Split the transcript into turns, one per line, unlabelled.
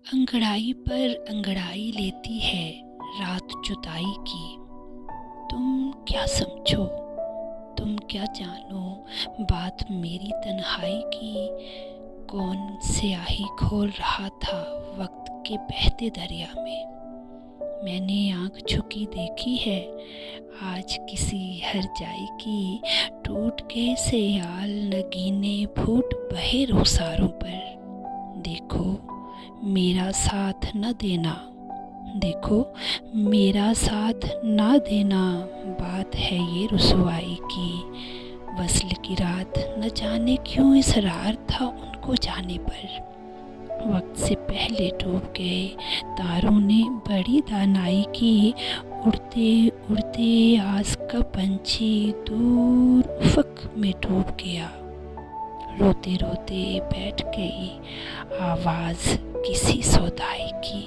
अंगड़ाई पर अंगड़ाई लेती है रात जुदाई की। तुम क्या समझो, तुम क्या जानो बात मेरी तन्हाई की। कौन स्याही घोल रहा था वक्त के बहते दरिया में। मैंने आँख झुकी देखी है आज किसी हर जाई की। टूट गए से याल नगीने फूट बहे रुखसारों पर। देखो मेरा साथ न देना, देखो मेरा साथ ना देना, बात है ये रुसवाई की। वस्ल की रात न जाने क्यों इसरार था उनको जाने पर। वक्त से पहले डूब गए तारों ने बड़ी दानाई की। उड़ते उड़ते आस का पंछी दूर उफ़क़ में डूब गया। रोते रोते बैठ गई आवाज़ किसी सौदाई की।